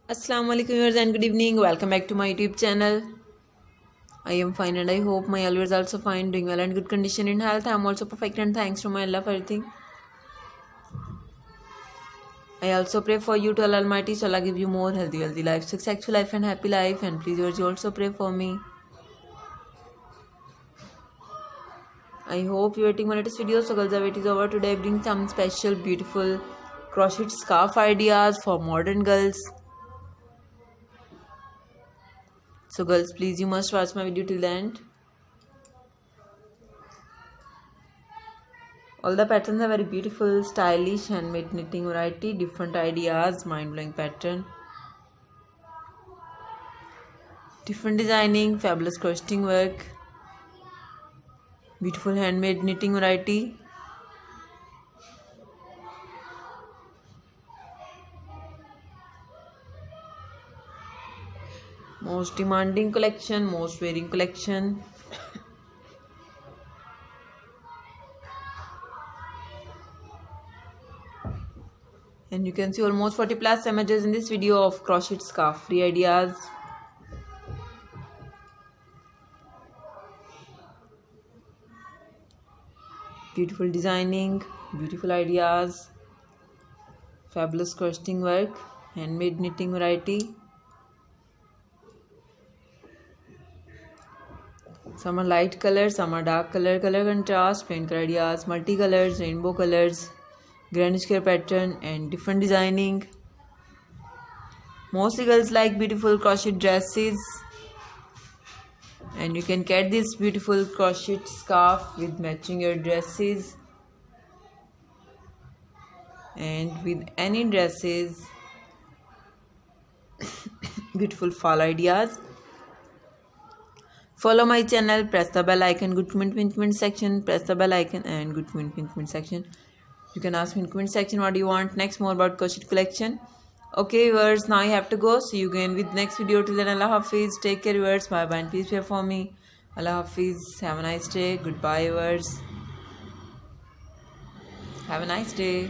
Assalamu alaikum viewers and good evening. Welcome back to my YouTube channel. I am fine and I hope my viewers also fine, doing well and good condition in health. I am also perfect and thanks to my Allah for everything. I also pray for you to Allah Almighty, so Allah give you more healthy life, successful life and happy life. And please viewers, you also pray for me. I hope you are waiting for latest videos. So girls, the wait is over. Today I bring some special beautiful crochet scarf ideas for modern girls. So girls, please you must watch my video till the end. All the patterns are very beautiful, stylish, handmade knitting variety, different ideas, mind-blowing pattern, different designing, fabulous crocheting work, beautiful handmade knitting variety. Most demanding collection, most wearing collection. And you can see almost 40 plus images in this video of crochet scarf free ideas. Beautiful designing, beautiful ideas, fabulous crocheting work, handmade knitting variety. Some are light color, some are dark color, color contrast, paint color ideas, multicolors, rainbow colors, grand square pattern and different designing. Mostly girls like beautiful crochet dresses, and you can get this beautiful crochet scarf with matching your dresses and with any dresses. Beautiful fall ideas. Follow my channel, press the bell icon, good comment section, press the bell icon and good comment section. You can ask me in comment section what do you want next more about crochet collection. Okay viewers, now I have to go. See you again with next video. Till then, Allah Hafiz. Take care viewers. Bye bye and please pray for me. Allah Hafiz. Have a nice day. Goodbye viewers. Have a nice day.